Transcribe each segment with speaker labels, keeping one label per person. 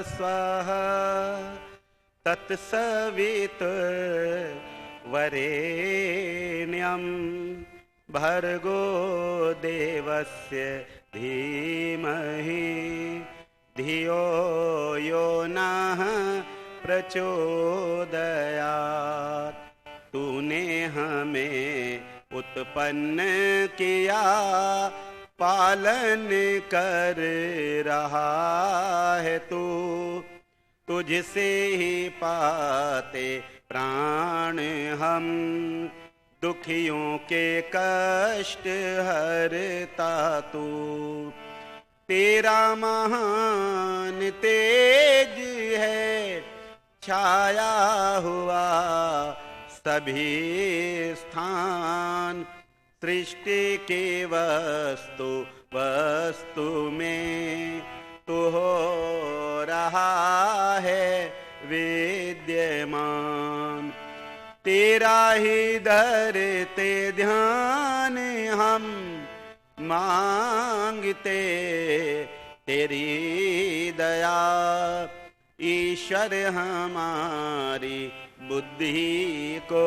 Speaker 1: स्वाहा तत्सवितुर्वरेण्यं भर्गो देवस्य धीमहि धियो यो नः प्रचोदयात्। तूने हमें उत्पन्न किया, पालन कर रहा है तू। तुझसे ही पाते प्राण हम, दुखियों के कष्ट हरता तू। तेरा महान तेज है छाया हुआ सभी स्थान। सृष्टि के वस्तु वस्तु में तू हो रहा है विद्यमान। तेरा ही धरते ध्यान हम, मांगते तेरी दया। ईश्वर हमारी बुद्धि को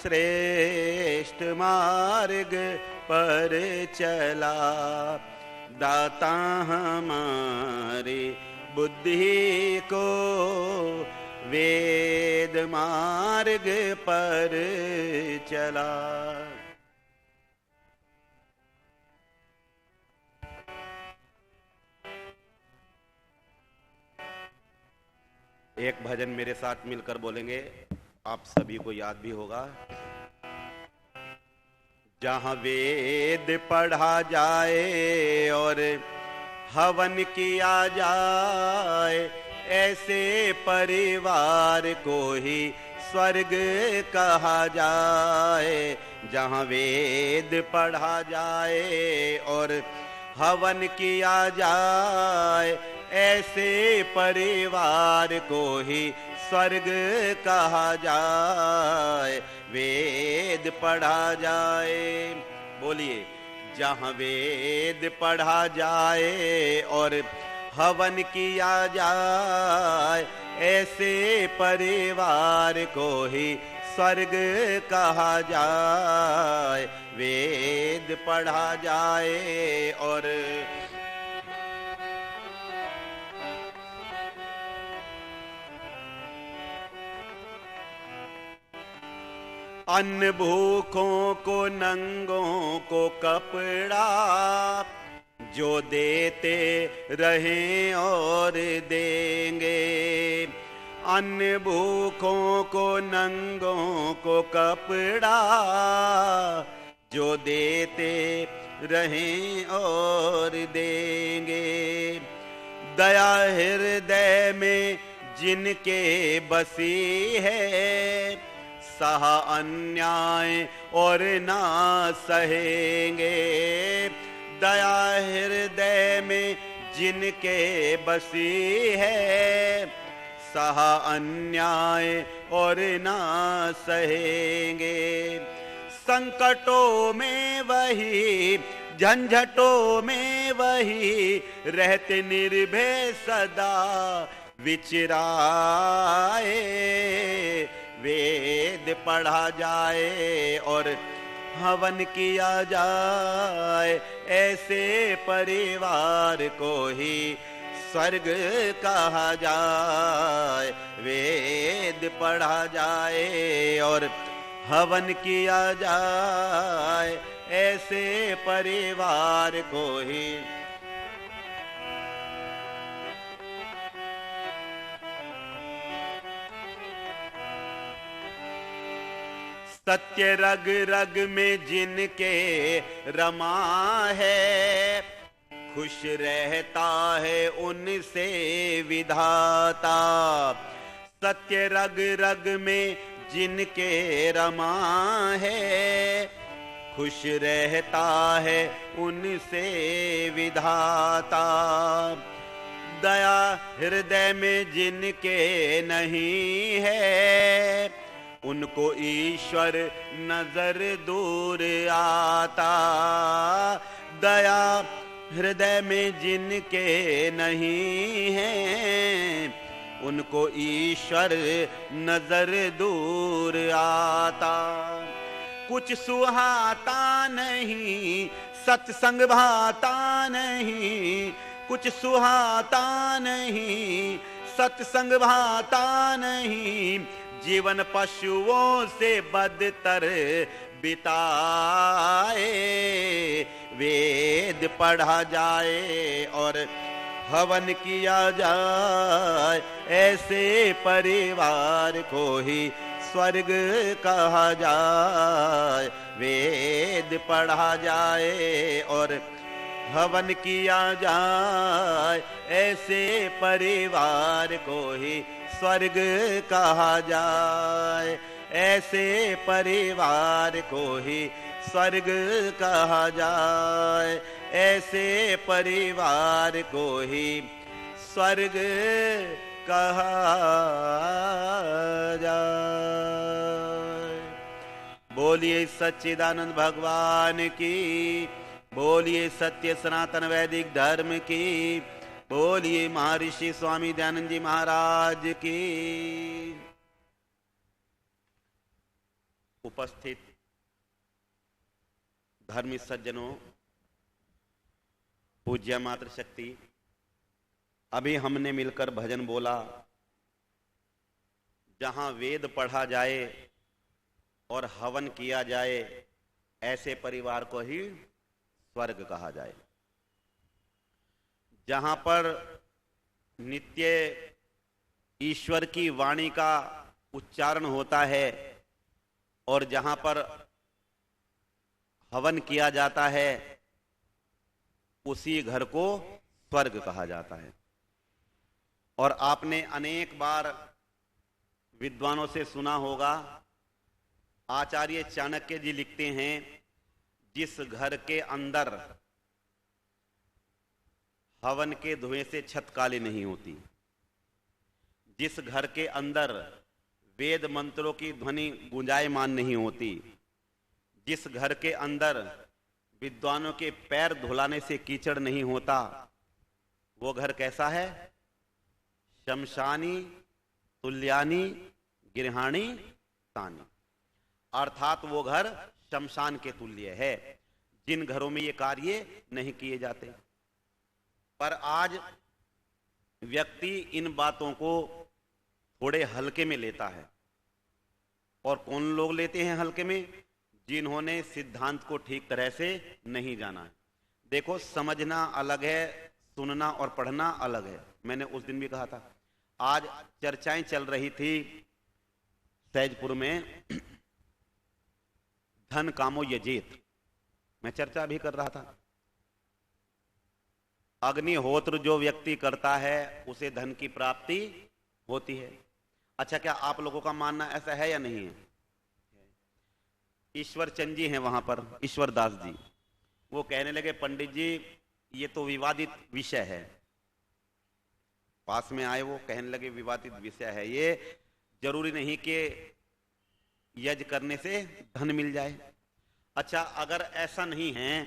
Speaker 1: श्रेष्ठ मार्ग पर चला। दाता हमारी बुद्धि को वेद मार्ग पर चला। एक भजन मेरे साथ मिलकर बोलेंगे, आप सभी को याद भी होगा। जहाँ वेद पढ़ा जाए और हवन किया जाए, ऐसे परिवार को ही स्वर्ग कहा जाए। जहाँ वेद पढ़ा जाए और हवन किया जाए, ऐसे परिवार को ही स्वर्ग कहा जाए। वेद पढ़ा जाए, बोलिए। जहाँ वेद पढ़ा जाए और हवन किया जाए, ऐसे परिवार को ही स्वर्ग कहा जाए। वेद पढ़ा जाए और अन्न भूखों को नंगों को कपड़ा, जो देते रहें और देंगे। अन्न भूखों को नंगों को कपड़ा, जो देते रहें और देंगे। दया हृदय में जिनके बसी है, सहा अन्याय और ना सहेंगे। दया हृदय में जिनके बसी है, सहा अन्याय और ना सहेंगे। संकटों में वही, झंझटों में वही, रहते निर्भय सदा विचराए। वेद पढ़ा जाए और हवन किया जाए, ऐसे परिवार को ही स्वर्ग कहा जाए। वेद पढ़ा जाए और हवन किया जाए, ऐसे परिवार को ही सत्य रग रग में जिनके रमा है, खुश रहता है उनसे विधाता। सत्य रग रग में जिनके रमा है, खुश रहता है उनसे विधाता। दया हृदय में जिनके नहीं है, उनको ईश्वर नजर दूर आता। दया हृदय में जिनके नहीं है उनको ईश्वर नजर दूर आता। कुछ सुहाता नहीं सत्संग भाता नहीं, कुछ सुहाता नहीं सत्संग भाता नहीं, जीवन पशुओं से बदतर बिताए। वेद पढ़ा जाए और हवन किया जाए, ऐसे परिवार को ही स्वर्ग कहा जाए। वेद पढ़ा जाए और हवन किया जाए, ऐसे परिवार को ही स्वर्ग कहा जाए। ऐसे परिवार को ही स्वर्ग कहा जाए। ऐसे परिवार को ही स्वर्ग कहा जाए। बोलिए सच्चिदानंद भगवान की, बोलिए सत्य सनातन वैदिक धर्म की, बोलिए महर्षि स्वामी दयानंद जी महाराज की। उपस्थित धर्मी सज्जनों, पूज्य मातृशक्ति, अभी हमने मिलकर भजन बोला, जहां वेद पढ़ा जाए और हवन किया जाए, ऐसे परिवार को ही स्वर्ग कहा जाए। जहां पर नित्य ईश्वर की वाणी का उच्चारण होता है और जहां पर हवन किया जाता है, उसी घर को स्वर्ग कहा जाता है। और आपने अनेक बार विद्वानों से सुना होगा, आचार्य चाणक्य जी लिखते हैं, जिस घर के अंदर हवन के धुएं से छत काली नहीं होती, जिस घर के अंदर वेद मंत्रों की ध्वनि गुंजायमान नहीं होती, जिस घर के अंदर विद्वानों के पैर धुलाने से कीचड़ नहीं होता, वो घर कैसा है? शमशानी तुल्यानी गिरहाणी तानी, अर्थात वो घर शमशान के तुल्य है, जिन घरों में ये कार्य नहीं किए जाते। पर आज व्यक्ति इन बातों को थोड़े हल्के में लेता है। और कौन लोग लेते हैं हल्के में? जिन्होंने सिद्धांत को ठीक तरह से नहीं जाना है। देखो, समझना अलग है, सुनना और पढ़ना अलग है। मैंने उस दिन भी कहा था, आज चर्चाएं चल रही थी सैजपुर में, धन कामो यजेत, मैं चर्चा भी कर रहा था। अग्निहोत्र जो व्यक्ति करता है उसे धन की प्राप्ति होती है। अच्छा, क्या आप लोगों का मानना ऐसा है या नहीं है? ईश्वर चंद जी हैं वहां पर, ईश्वर दास जी, वो कहने लगे, पंडित जी ये तो विवादित विषय है। पास में आए, वो कहने लगे विवादित विषय है, ये जरूरी नहीं कि यज्ञ करने से धन मिल जाए। अच्छा, अगर ऐसा नहीं है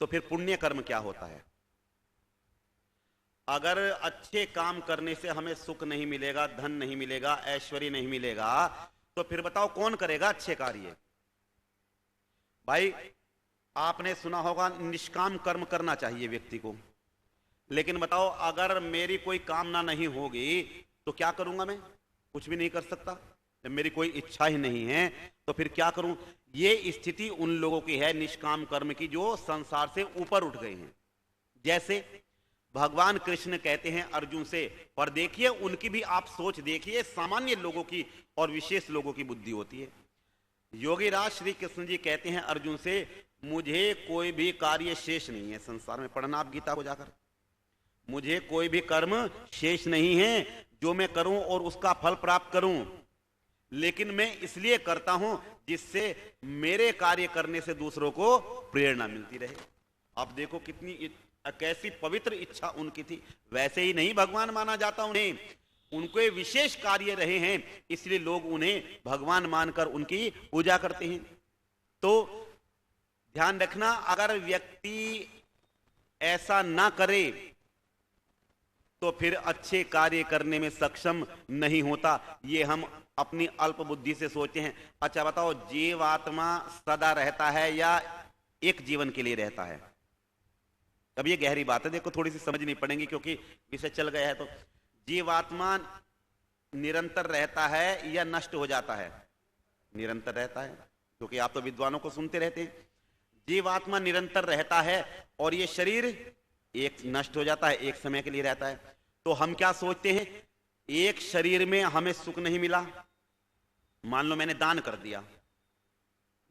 Speaker 1: तो फिर पुण्य कर्म क्या होता है? अगर अच्छे काम करने से हमें सुख नहीं मिलेगा, धन नहीं मिलेगा, ऐश्वर्य नहीं मिलेगा, तो फिर बताओ कौन करेगा अच्छे कार्य? भाई, आपने सुना होगा निष्काम कर्म करना चाहिए व्यक्ति को, लेकिन बताओ अगर मेरी कोई कामना नहीं होगी तो क्या करूंगा? मैं कुछ भी नहीं कर सकता। जब मेरी कोई इच्छा ही नहीं है तो फिर क्या करूं? ये स्थिति उन लोगों की है निष्काम कर्म की, जो संसार से ऊपर उठ गए हैं। जैसे भगवान कृष्ण कहते हैं अर्जुन से, पर देखिए उनकी भी आप सोच देखिए, सामान्य लोगों की और विशेष लोगों की बुद्धि होती है। योगी राज श्री कृष्ण जी कहते हैं अर्जुन से, मुझे कोई भी कार्य शेष नहीं है संसार में। पढ़ना आप गीता को जाकर, मुझे कोई भी कर्म शेष नहीं है जो मैं करूं और उसका फल प्राप्त करूं, लेकिन मैं इसलिए करता हूं जिससे मेरे कार्य करने से दूसरों को प्रेरणा मिलती रहे। आप देखो कितनी कैसी पवित्र इच्छा उनकी थी। वैसे ही नहीं भगवान माना जाता उन्हें, उनके विशेष कार्य रहे हैं, इसलिए लोग उन्हें भगवान मानकर उनकी पूजा करते हैं। तो ध्यान रखना, अगर व्यक्ति ऐसा ना करे तो फिर अच्छे कार्य करने में सक्षम नहीं होता। ये हम अपनी अल्प बुद्धि से सोचते हैं। अच्छा बताओ, जीवात्मा सदा रहता है या एक जीवन के लिए रहता है? अब ये गहरी बात है, देखो थोड़ी सी समझनी पड़ेगी क्योंकि विषय चल गया है। तो जीवात्मा निरंतर रहता है या नष्ट हो जाता है? निरंतर रहता है, क्योंकि आप तो विद्वानों को सुनते रहते हैं। जीवात्मा निरंतर रहता है और ये शरीर एक नष्ट हो जाता है, एक समय के लिए रहता है। तो हम क्या सोचते हैं, एक शरीर में हमें सुख नहीं मिला, मान लो मैंने दान कर दिया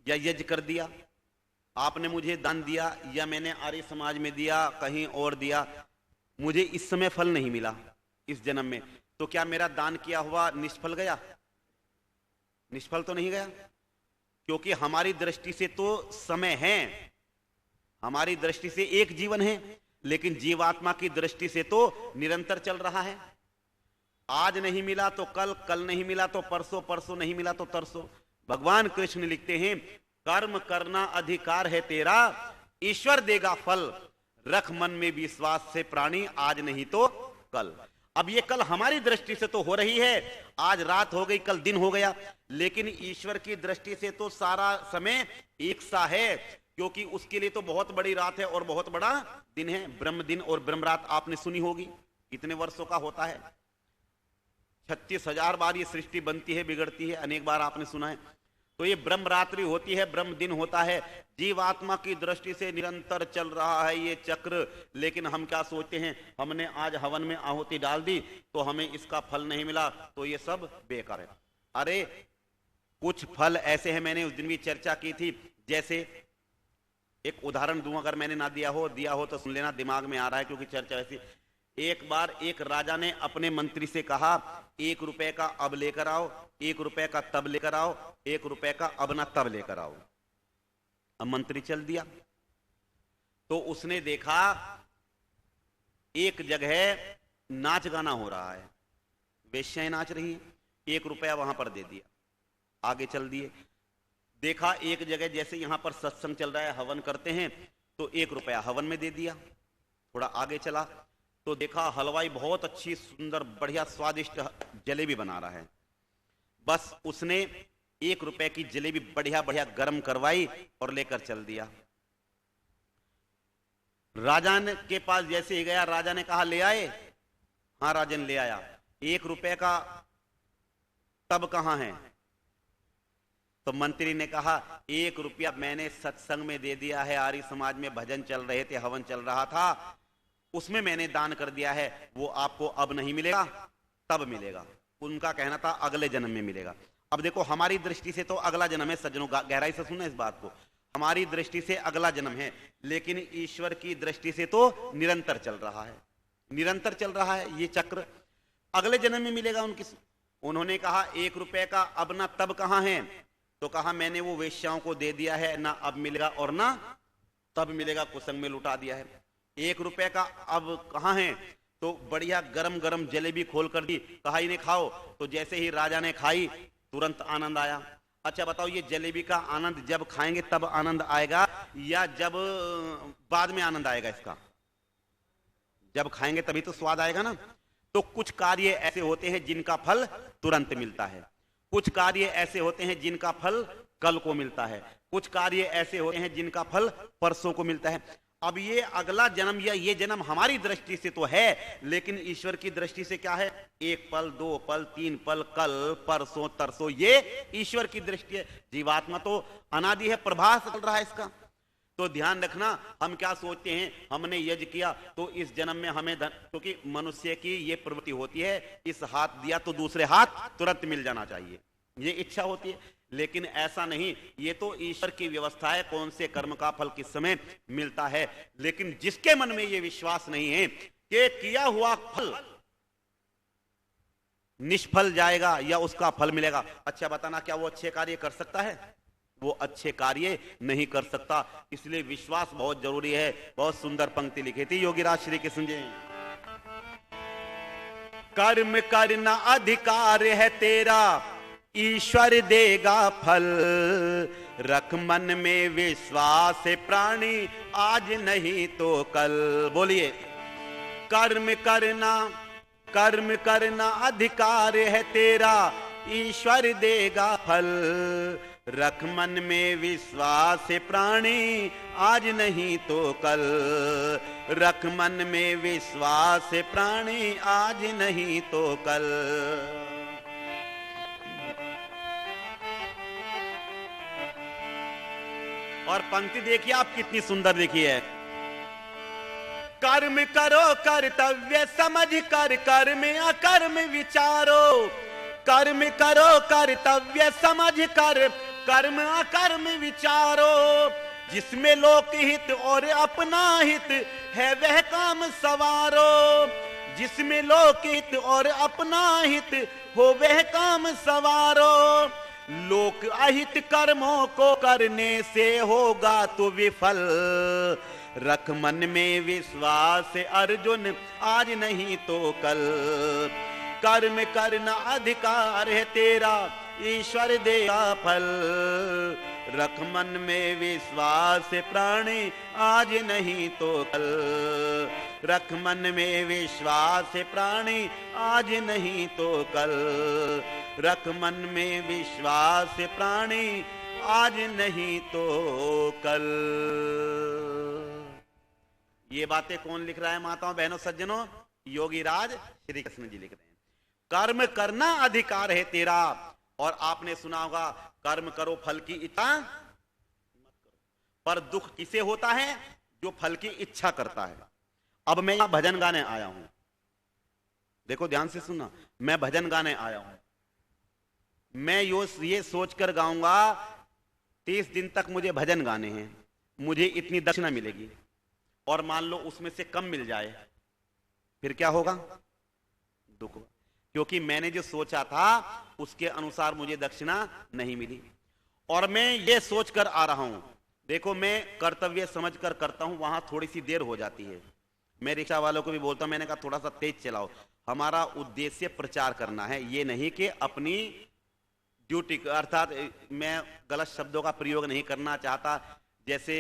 Speaker 1: या यज्ञ कर दिया, आपने मुझे दान दिया या मैंने आर्य समाज में दिया, कहीं और दिया, मुझे इस समय फल नहीं मिला इस जन्म में, तो क्या मेरा दान किया हुआ निष्फल गया? निष्फल तो नहीं गया, क्योंकि हमारी दृष्टि से तो समय है, हमारी दृष्टि से एक जीवन है, लेकिन जीवात्मा की दृष्टि से तो निरंतर चल रहा है। आज नहीं मिला तो कल, कल नहीं मिला तो परसों, परसों नहीं मिला तो तरसों। भगवान कृष्ण लिखते हैं, कर्म करना अधिकार है तेरा, ईश्वर देगा फल, रख मन में विश्वास से प्राणी, आज नहीं तो कल। अब ये कल हमारी दृष्टि से तो हो रही है, आज रात हो गई कल दिन हो गया, लेकिन ईश्वर की दृष्टि से तो सारा समय एक सा है, क्योंकि उसके लिए तो बहुत बड़ी रात है और बहुत बड़ा दिन है। ब्रह्म दिन और ब्रह्म रात आपने सुनी होगी, कितने वर्षों का होता है? 36,000 बार ये सृष्टि बनती है, बिगड़ती है, अनेक बार आपने सुना है। तो ये ब्रह्म रात्रि होती है, ब्रह्म दिन होता है। जीवात्मा की दृष्टि से निरंतर चल रहा है ये चक्र, लेकिन हम क्या सोचते हैं, हमने आज हवन में आहुति डाल दी तो हमें इसका फल नहीं मिला, तो ये सब बेकार है। अरे कुछ फल ऐसे हैं, मैंने उस दिन भी चर्चा की थी, जैसे एक उदाहरण दूं, अगर मैंने ना दिया हो तो सुन लेना, दिमाग में आ रहा है क्योंकि चर्चा ऐसी। एक बार एक राजा ने अपने मंत्री से कहा, 1 रुपए का अब लेकर आओ, 1 रुपए का तब लेकर आओ, 1 रुपए का अब ना तब लेकर आओ। अब मंत्री चल दिया, तो उसने देखा एक जगह नाच गाना हो रहा है, वेश्याएं नाच रही हैं, 1 रुपया वहां पर दे दिया, आगे चल दिए। देखा एक जगह जैसे यहां पर सत्संग चल रहा है, हवन करते हैं, तो 1 रुपया हवन में दे दिया। थोड़ा आगे चला तो देखा हलवाई बहुत अच्छी सुंदर बढ़िया स्वादिष्ट जलेबी बना रहा है, बस उसने 1 रुपए की जलेबी बढ़िया बढ़िया गर्म करवाई और लेकर चल दिया। राजा ने के पास जैसे ही गया, राजा ने कहा ले आए? हाँ राजन ले आया। 1 रुपए का तब कहां है? तो मंत्री ने कहा 1 रुपया मैंने सत्संग में दे दिया है, आर्य समाज में भजन चल रहे थे, हवन चल रहा था, उसमें मैंने दान कर दिया है, वो आपको अब नहीं मिलेगा, तब मिलेगा। उनका कहना था अगले जन्म में मिलेगा। अब देखो हमारी दृष्टि से तो अगला जन्म है, सज्जनों गहराई से सुनना इस बात को, हमारी दृष्टि से अगला जन्म है, लेकिन ईश्वर की दृष्टि से तो निरंतर चल रहा है, निरंतर चल रहा है ये चक्र। अगले जन्म में मिलेगा उनकी। उन्होंने कहा 1 रुपए का अब ना तब कहां है? तो कहा मैंने वो वेश्याओं को दे दिया है, ना अब मिलेगा और ना तब मिलेगा, कुसंग में लुटा दिया है। 1 रुपए का अब कहां है? तो बढ़िया गरम गरम जलेबी खोल कर दी, कहा इन्हें खाओ। तो जैसे ही राजा ने खाई तुरंत आनंद आया। अच्छा बताओ, ये जलेबी का आनंद जब खाएंगे तब आनंद आएगा या जब बाद में आनंद आएगा इसका? जब खाएंगे तभी तो स्वाद आएगा ना। तो कुछ कार्य ऐसे होते हैं जिनका फल तुरंत मिलता है, कुछ कार्य ऐसे होते हैं जिनका फल कल को मिलता है, कुछ कार्य ऐसे होते हैं जिनका फल परसों को मिलता है। अब ये अगला जन्म या ये जन्म हमारी दृष्टि से तो है, लेकिन ईश्वर की दृष्टि से क्या है? 1 पल, 2 पल, 3 पल, कल, परसों, तरसों, ये ईश्वर की दृष्टि है। जीवात्मा तो अनादि है, प्रभास चल रहा है इसका। तो ध्यान रखना, हम क्या सोचते हैं, हमने यज्ञ किया तो इस जन्म में हमें धन, क्योंकि मनुष्य की ये प्रवृत्ति होती है, इस हाथ दिया तो दूसरे हाथ तुरंत मिल जाना चाहिए, ये इच्छा होती है। लेकिन ऐसा नहीं, ये तो ईश्वर की व्यवस्था है, कौन से कर्म का फल किस समय मिलता है। लेकिन जिसके मन में ये विश्वास नहीं है कि किया हुआ फल निष्फल जाएगा या उसका फल मिलेगा, अच्छा बताना क्या वो अच्छे कार्य कर सकता है? वो अच्छे कार्य नहीं कर सकता। इसलिए विश्वास बहुत जरूरी है। बहुत सुंदर पंक्ति लिखी थी योगीराज श्री कृष्ण जी। कर्म करना अधिकार है तेरा, ईश्वर देगा फल, रख मन में विश्वास प्राणी, आज नहीं तो कल। बोलिए, कर्म करना अधिकार है तेरा, ईश्वर देगा फल। रख मन में विश्वास प्राणी, आज नहीं तो कल। रख मन में विश्वास प्राणी, आज नहीं तो कल। और पंक्ति देखिए आप कितनी सुंदर लिखी है। कर्म करो कर्तव्य समझ कर, कर्म अकर्म विचारो। कर्म करो कर्तव्य समझ कर, कर्म अकर्म विचारो। जिसमें लोक हित और अपना हित है वह काम सवारो। जिसमें लोक हित और अपना हित हो वह काम सवारो। लोक अहित कर्मों को करने से होगा तो विफल। रख मन में विश्वास अर्जुन, आज नहीं तो कल। कर्म करना अधिकार है तेरा, ईश्वर देगा फल। रख मन में विश्वास प्राणी, आज नहीं तो कल। रख मन में विश्वास प्राणी, आज नहीं तो कल। रख मन में विश्वास प्राणी, आज नहीं तो कल। ये बातें कौन लिख रहा है माताओं बहनों सज्जनों? योगी राज श्री कृष्ण जी लिख रहे हैं। कर्म करना अधिकार है तेरा। और आपने सुना होगा, कर्म करो फल की इच्छा मत करो। पर दुख किसे होता है? जो फल की इच्छा करता है। अब मैं यहां भजन गाने आया हूं, देखो ध्यान से सुनना, मैं भजन गाने आया हूं। मैं ये सोचकर गाऊंगा 30 दिन तक मुझे भजन गाने हैं, मुझे इतनी दक्षिणा मिलेगी, और मान लो उसमें से कम मिल जाए, फिर क्या होगा? दुख। क्योंकि मैंने जो सोचा था उसके अनुसार मुझे दक्षिणा नहीं मिली। और मैं ये सोचकर आ रहा हूं, देखो मैं कर्तव्य समझकर करता हूं, वहां थोड़ी सी देर हो जाती है। मैं रिक्शा वालों को भी बोलता हूं, मैंने कहा थोड़ा सा तेज चलाओ, हमारा उद्देश्य प्रचार करना है, ये नहीं कि अपनी ड्यूटी, अर्थात मैं गलत शब्दों का प्रयोग नहीं करना चाहता, जैसे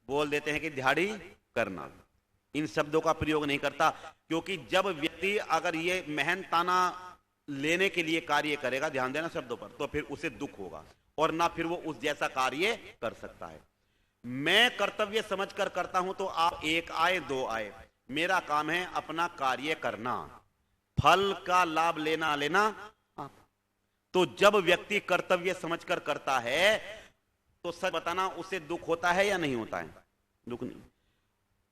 Speaker 1: बोल देते हैं कि दिहाड़ी करना, इन शब्दों का प्रयोग नहीं करता। क्योंकि जब व्यक्ति अगर ये मेहनताना लेने के लिए कार्य करेगा, ध्यान देना शब्दों पर, तो फिर उसे दुख होगा और ना फिर वो उस जैसा कार्य कर सकता है। मैं कर्तव्य समझकर करता हूं, तो आप एक आए दो आए, मेरा काम है अपना कार्य करना, फल का लाभ लेना आप। तो जब व्यक्ति कर्तव्य समझकर करता है तो सच बताना उसे दुख होता है या नहीं होता है? दुख नहीं।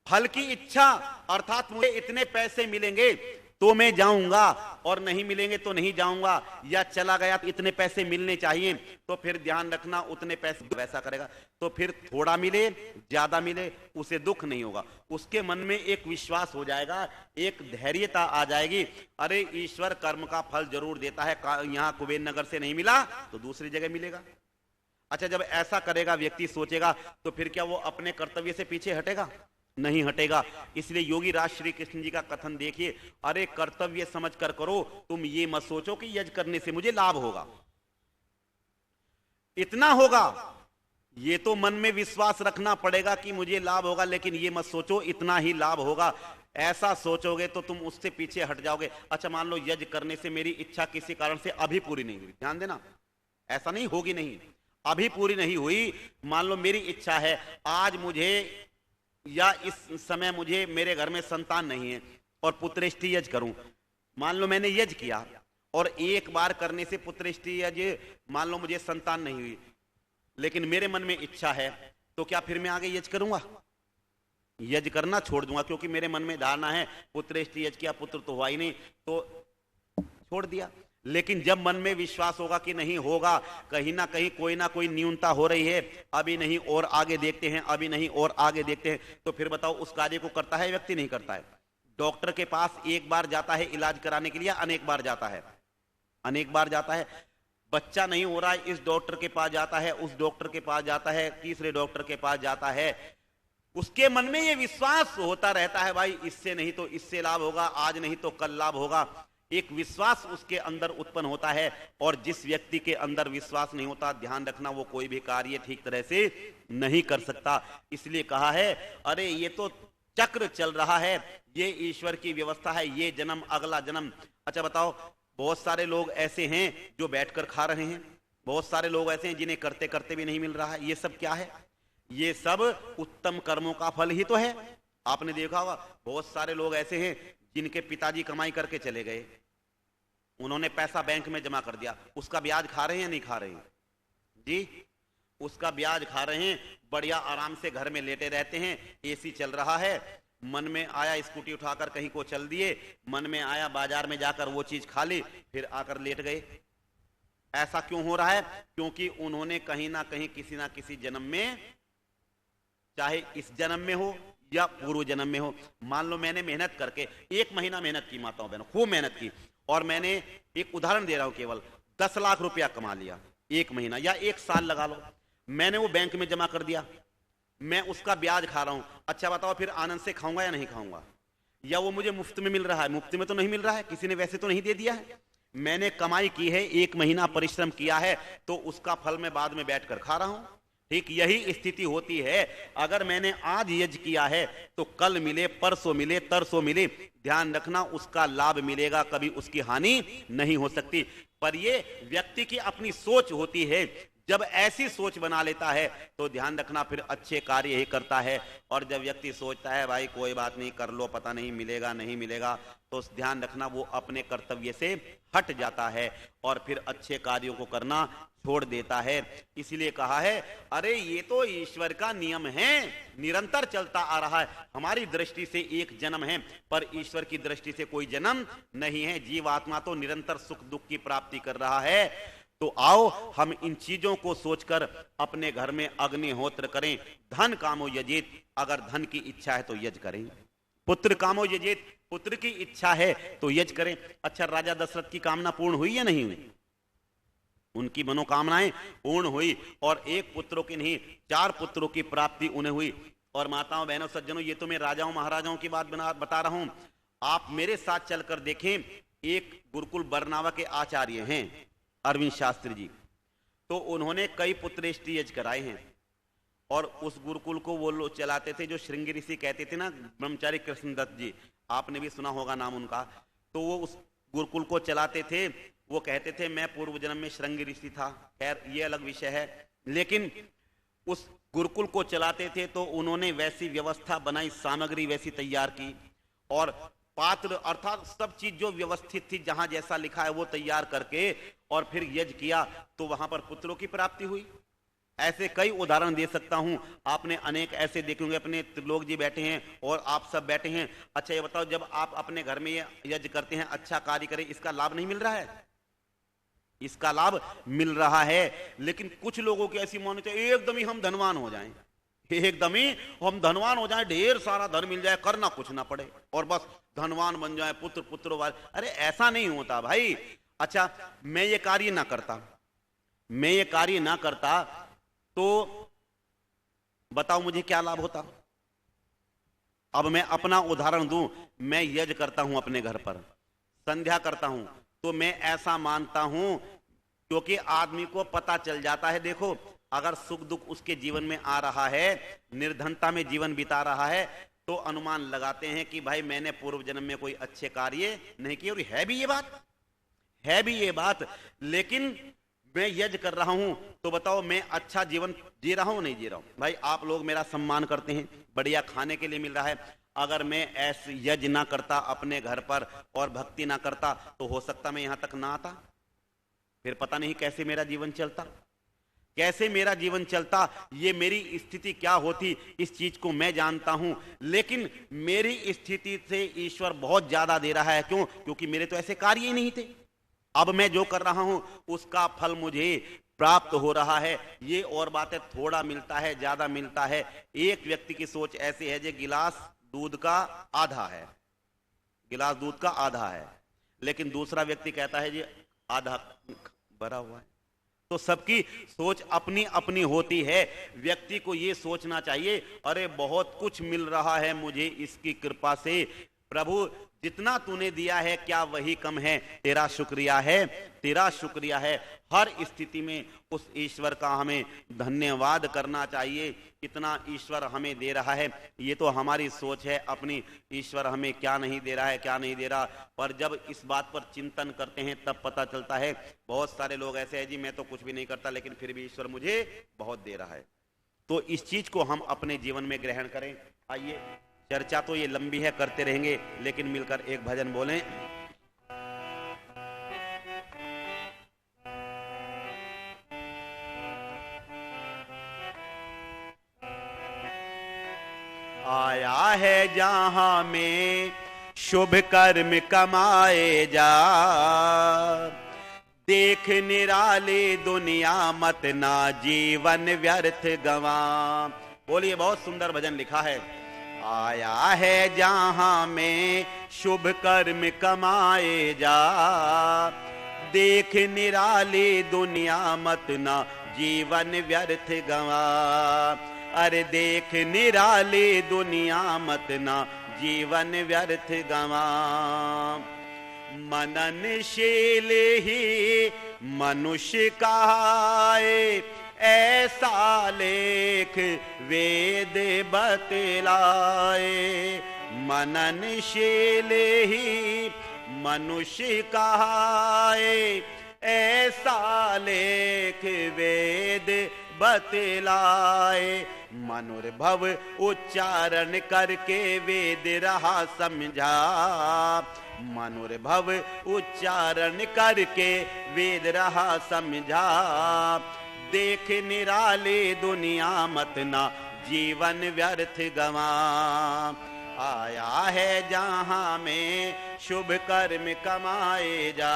Speaker 1: फल की इच्छा अर्थात मुझे इतने पैसे मिलेंगे तो मैं जाऊंगा, और नहीं मिलेंगे तो नहीं जाऊंगा, या चला गया तो इतने पैसे मिलने चाहिए, तो फिर ध्यान रखना उतने पैसे वैसा करेगा। तो फिर थोड़ा मिले ज्यादा मिले उसे दुख नहीं होगा, उसके मन में एक विश्वास हो जाएगा, एक धैर्यता आ जाएगी, अरे ईश्वर कर्म का फल जरूर देता है, यहां कुबेर नगर से नहीं मिला तो दूसरी जगह मिलेगा। अच्छा, जब ऐसा करेगा व्यक्ति सोचेगा, तो फिर क्या वो अपने कर्तव्य से पीछे हटेगा? नहीं हटेगा। इसलिए योगी राज श्री कृष्ण जी का कथन देखिए, अरे कर्तव्य समझ कर करो, तुम ये मत सोचो कि यज्ञ करने से मुझे लाभ होगा, इतना होगा, ये तो मन में विश्वास रखना पड़ेगा कि मुझे लाभ होगा, लेकिन ये मत सोचो इतना ही लाभ होगा। ऐसा सोचोगे तो तुम उससे पीछे हट जाओगे। अच्छा, मान लो यज्ञ करने से मेरी इच्छा किसी कारण से अभी पूरी नहीं हुई, ध्यान देना, ऐसा नहीं होगी, नहीं अभी पूरी नहीं हुई, मान लो मेरी इच्छा है आज मुझे या इस समय मुझे मेरे घर में संतान नहीं है और पुत्रेष्टि यज्ञ करूं। मान लो मैंने यज्ञ किया और एक बार करने से पुत्रेष्टि यज्ञ, मान लो मुझे संतान नहीं हुई, लेकिन मेरे मन में इच्छा है, तो क्या फिर मैं आगे यज्ञ करूंगा? यज्ञ करना छोड़ दूंगा, क्योंकि मेरे मन में धारणा है पुत्रेष्टि यज्ञ किया, पुत्र तो हुआ ही नहीं, तो छोड़ दिया। लेकिन जब मन में विश्वास होगा कि नहीं होगा, कहीं ना कहीं कोई ना कोई न्यूनता हो रही है, अभी नहीं और आगे देखते हैं, अभी नहीं और आगे देखते हैं, तो फिर बताओ उस कार्य को करता है व्यक्ति? नहीं करता है। डॉक्टर के पास एक बार जाता है इलाज कराने के लिए, अनेक बार जाता है, अनेक बार जाता है। बच्चा नहीं हो रहा है, इस डॉक्टर के पास जाता है, उस डॉक्टर के पास जाता है, तीसरे डॉक्टर के पास जाता है। उसके मन में यह विश्वास होता रहता है, भाई इससे नहीं तो इससे लाभ होगा, आज नहीं तो कल लाभ होगा। एक विश्वास उसके अंदर उत्पन्न होता है, और जिस व्यक्ति के अंदर विश्वास नहीं होता, ध्यान रखना, वो कोई भी कार्य ठीक तरह से नहीं कर सकता। इसलिए कहा है अरे ये तो चक्र चल रहा है, ये ईश्वर की व्यवस्था है, ये जन्म अगला जन्म। अच्छा बताओ, बहुत सारे लोग ऐसे हैं जो बैठकर खा रहे हैं, बहुत सारे लोग ऐसे हैं जिन्हें करते करते भी नहीं मिल रहा है। ये सब क्या है? ये सब उत्तम कर्मों का फल ही तो है। आपने देखा होगा बहुत सारे लोग ऐसे हैं जिनके पिताजी कमाई करके चले गए, उन्होंने पैसा बैंक में जमा कर दिया, उसका ब्याज खा रहे हैं या नहीं खा रहे हैं जी? उसका ब्याज खा रहे हैं, बढ़िया आराम से घर में लेटे रहते हैं, एसी चल रहा है, मन में आया स्कूटी उठाकर कहीं को चल दिए, मन में आया बाजार में जाकर वो चीज खा ली, फिर आकर लेट गए। ऐसा क्यों हो रहा है? क्योंकि उन्होंने कहीं ना कहीं किसी ना किसी जन्म में, चाहे इस जन्म में हो या पूर्व जन्म में हो, मान लो मैंने मेहनत करके 1 महीना मेहनत की, माताओं बहनों खूब मेहनत की, और मैंने एक उदाहरण दे रहा हूं, केवल 10 लाख रुपया कमा लिया 1 महीना या 1 साल लगा लो, मैंने वो बैंक में जमा कर दिया, मैं उसका ब्याज खा रहा हूं। अच्छा बताओ, फिर आनंद से खाऊंगा या नहीं खाऊंगा? या वो मुझे मुफ्त में मिल रहा है? मुफ्त में तो नहीं मिल रहा है, किसी ने वैसे तो नहीं दे दिया है। मैंने कमाई की है, 1 महीना परिश्रम किया है, तो उसका फल मैं बाद में बैठकर खा रहा हूं। ठीक यही स्थिति होती है। अगर मैंने आज यज्ञ किया है तो कल मिले, परसों मिले, तरसों मिले, ध्यान रखना उसका लाभ मिलेगा, कभी उसकी हानि नहीं हो सकती। पर ये व्यक्ति की अपनी सोच होती है, जब ऐसी सोच बना लेता है तो ध्यान रखना फिर अच्छे कार्य ही करता है। और जब व्यक्ति सोचता है भाई कोई बात नहीं, कर लो, पता नहीं मिलेगा नहीं मिलेगा, तो ध्यान रखना वो अपने कर्तव्य से हट जाता है और फिर अच्छे कार्यों को करना छोड़ देता है। इसलिए कहा है अरे ये तो ईश्वर का नियम है, निरंतर चलता आ रहा है। हमारी दृष्टि से एक जन्म है, पर ईश्वर की दृष्टि से कोई जन्म नहीं है। जीवात्मा तो निरंतर सुख दुख की प्राप्ति कर रहा है। तो आओ हम इन चीजों को सोचकर अपने घर में अग्निहोत्र करें। धन कामो यजेत, अगर धन की इच्छा है तो यज्ञ करें। पुत्र कामो यजेत, पुत्र की इच्छा है तो यज्ञ करें। अच्छा, राजा दशरथ की कामना पूर्ण हुई या नहीं हुई? उनकी मनोकामनाएं पूर्ण हुई, और 1 पुत्रों की नहीं 4 पुत्रों की प्राप्ति उन्हें हुई। और माताओं बहनों सज्जनों, ये तो मैं राजाओं महाराजाओं की बात बता रहा हूं। आप मेरे साथ चलकर देखें, एक गुरुकुल बरनावा के आचार्य हैं अरविंद शास्त्री जी, तो उन्होंने कई पुत्रेष्टि यज्ञ कराए हैं। और उस गुरुकुल को वो लोग चलाते थे जो श्रृंगी ऋषि कहते थे ना, ब्रह्मचारी कृष्णदत्त जी, आपने भी सुना होगा नाम उनका। तो वो उस गुरुकुल को चलाते थे। वो कहते थे मैं पूर्व जन्म में श्रृंगी ऋषि था। खैर ये अलग विषय है, लेकिन उस गुरुकुल को चलाते थे तो उन्होंने वैसी व्यवस्था बनाई, सामग्री वैसी तैयार की, और पात्र अर्थात सब चीज जो व्यवस्थित थी, जहां जैसा लिखा है वो तैयार करके और फिर यज्ञ किया, तो वहां पर पुत्रों की प्राप्ति हुई। ऐसे कई उदाहरण दे सकता हूं, आपने अनेक ऐसे देखे होंगे। अपने त्रिलोक जी बैठे हैं और आप सब बैठे हैं। अच्छा ये बताओ, जब आप अपने घर में ये यज्ञ करते हैं, अच्छा कार्य करें, इसका लाभ नहीं मिल रहा है? इसका लाभ मिल रहा है। लेकिन कुछ लोगों की ऐसी मान्यता, एकदम ही हम धनवान हो जाएं, एकदम ही हम धनवान हो जाएं, ढेर सारा धन मिल जाए, करना कुछ ना पड़े और बस धनवान बन जाए, पुत्र पुत्रवान। अरे ऐसा नहीं होता भाई। अच्छा मैं ये कार्य ना करता, मैं ये कार्य ना करता तो बताओ मुझे क्या लाभ होता? अब मैं अपना उदाहरण दूं, मैं यज्ञ करता हूं अपने घर पर, संध्या करता हूं, तो मैं ऐसा मानता हूं, क्योंकि आदमी को पता चल जाता है, देखो अगर सुख दुख उसके जीवन में आ रहा है, निर्धनता में जीवन बिता रहा है, तो अनुमान लगाते हैं कि भाई मैंने पूर्व जन्म में कोई अच्छे कार्य नहीं किए। और है भी ये बात, है भी ये बात। लेकिन मैं यज्ञ कर रहा हूं तो बताओ मैं अच्छा जीवन जी रहा हूं नहीं जी रहा हूं? भाई आप लोग मेरा सम्मान करते हैं, बढ़िया खाने के लिए मिल रहा है। अगर मैं ऐसे यज्ञ ना करता अपने घर पर और भक्ति ना करता, तो हो सकता मैं यहां तक ना आता, फिर पता नहीं कैसे मेरा जीवन चलता, कैसे मेरा जीवन चलता, ये मेरी स्थिति क्या होती, इस चीज को मैं जानता हूं। लेकिन मेरी स्थिति से ईश्वर बहुत ज्यादा दे रहा है। क्यों? क्योंकि मेरे तो ऐसे कार्य ही नहीं थे। अब मैं जो कर रहा हूं उसका फल मुझे प्राप्त हो रहा है। ये और बातें, थोड़ा मिलता है ज्यादा मिलता है। एक व्यक्ति की सोच ऐसी है जो गिलास दूध का आधा है, गिलास दूध का आधा है, लेकिन दूसरा व्यक्ति कहता है जी आधा भरा हुआ है। तो सबकी सोच अपनी अपनी होती है। व्यक्ति को ये सोचना चाहिए अरे बहुत कुछ मिल रहा है मुझे इसकी कृपा से, प्रभु जितना तूने दिया है क्या वही कम है? तेरा शुक्रिया है, तेरा शुक्रिया है। हर स्थिति में उस ईश्वर का हमें धन्यवाद करना चाहिए। इतना ईश्वर हमें दे रहा है, ये तो हमारी सोच है अपनी, ईश्वर हमें क्या नहीं दे रहा है, क्या नहीं दे रहा। पर जब इस बात पर चिंतन करते हैं तब पता चलता है बहुत सारे लोग ऐसे हैं जी मैं तो कुछ भी नहीं करता लेकिन फिर भी ईश्वर मुझे बहुत दे रहा है। तो इस चीज को हम अपने जीवन में ग्रहण करें। आइए, चर्चा तो ये लंबी है, करते रहेंगे, लेकिन मिलकर एक भजन बोलें। आया है जहां में शुभ कर्म कमाए जा, देख निराली दुनिया मत ना जीवन व्यर्थ गवा। बोलिए, बहुत सुंदर भजन लिखा है। आया है जहां में शुभ कर्म कमाए जा, देख निराली दुनिया मत ना जीवन व्यर्थ गवा। अरे देख निराली दुनिया मत ना जीवन व्यर्थ गवा। मननशील ही मनुष्य कहाए, ऐसा लेख वेद बतलाए। मननशील ही मनुष्य कहाए, ऐसा लेख वेद बतलाए। मनुर्भव उच्चारण करके वेद रहा समझा, मनुर्भव उच्चारण करके वेद रहा समझा। देख निराली दुनिया मत ना जीवन व्यर्थ गवा। आया है जहां में शुभ कर्म कमाए जा,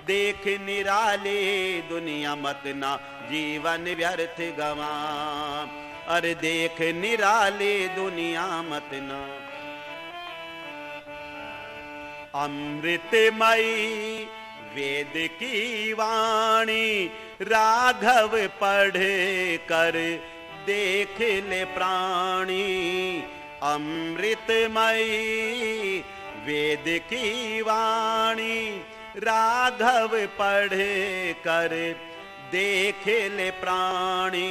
Speaker 1: देख निराली दुनिया मत ना जीवन व्यर्थ गवा। अरे देख निराली दुनिया मत ना। अमृतमयी वेद की वाणी राघव पढ़ कर देख ले प्राणी। अमृतमयी वेद की वाणी राघव पढ़ कर देख ले प्राणी।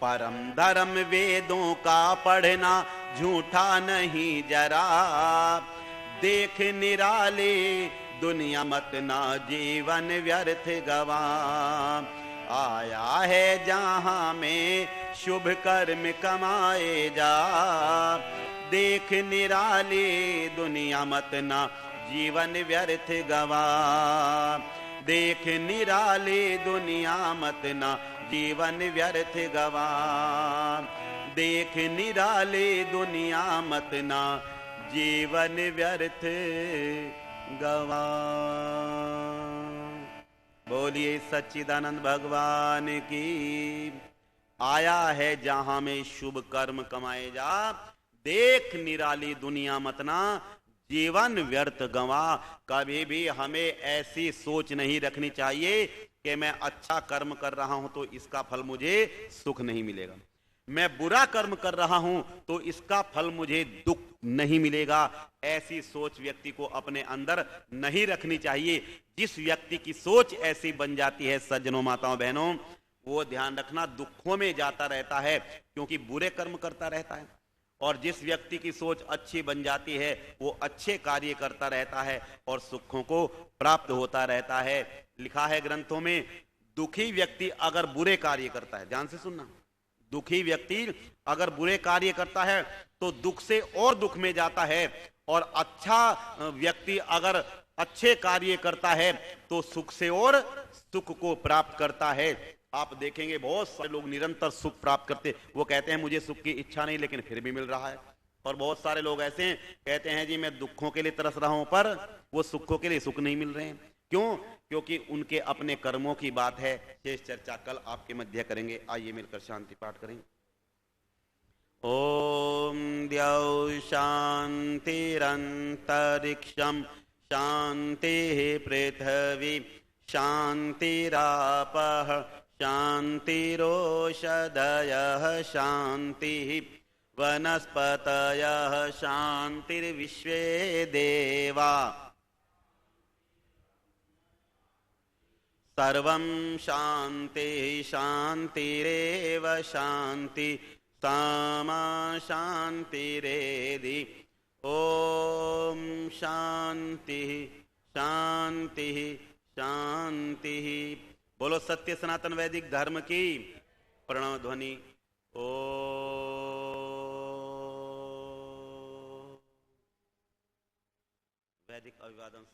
Speaker 1: परम धर्म वेदों का पढ़ना झूठा नहीं जरा, देख निराले दुनिया मत ना जीवन व्यर्थ गवा। आया है जहां में शुभ कर्म कमाए जा, देख निराले दुनिया मत ना जीवन व्यर्थ गवा। देख निराले दुनिया मत ना जीवन व्यर्थ गवा। देख निराले दुनिया मत ना जीवन व्यर्थ गवा। बोलिए सच्चिदानंद भगवान की। आया है जहां में शुभ कर्म कमाए जा, देख निराली दुनिया मत ना जीवन व्यर्थ गवा। कभी भी हमें ऐसी सोच नहीं रखनी चाहिए कि मैं अच्छा कर्म कर रहा हूं तो इसका फल मुझे सुख नहीं मिलेगा, मैं बुरा कर्म कर रहा हूं तो इसका फल मुझे दुख नहीं मिलेगा। ऐसी सोच व्यक्ति को अपने अंदर नहीं रखनी चाहिए। जिस व्यक्ति की सोच ऐसी बन जाती है सज्जनों माताओं बहनों, वो ध्यान रखना दुखों में जाता रहता है, क्योंकि बुरे कर्म करता रहता है। और जिस व्यक्ति की सोच अच्छी बन जाती है वो अच्छे कार्य करता रहता है और सुखों को प्राप्त होता रहता है। लिखा है ग्रंथों में, दुखी व्यक्ति अगर बुरे कार्य करता है, ध्यान से सुनना, दुखी व्यक्ति अगर बुरे कार्य करता है तो दुख से और दुख में जाता है, और अच्छा व्यक्ति अगर अच्छे कार्य करता है तो सुख से और सुख को प्राप्त करता है। आप देखेंगे बहुत सारे लोग निरंतर सुख प्राप्त करते, वो कहते हैं मुझे सुख की इच्छा नहीं लेकिन फिर भी मिल रहा है। और बहुत सारे लोग ऐसे हैं, कहते हैं जी मैं दुखों के लिए तरस रहा हूं पर वो सुखों के लिए सुख नहीं मिल रहे हैं। क्यों? क्योंकि उनके अपने कर्मों की बात है। शेष चर्चा कल आपके मध्य करेंगे। आइए मिलकर शांति पाठ करें। ओम द्यौ शांतिरंतरिक्षम शांति पृथ्वी शांतिरापः शांतिरोषधयः शांति वनस्पतयः शान्तिर्विश्वे देवा सर्वं शान्ति शान्तिरेव शान्ति सामा शान्तिरेधि ओम शांति शांति शांति। बोलो सत्य सनातन वैदिक धर्म की प्रणव ध्वनि। ओ वैदिक अभिवादन।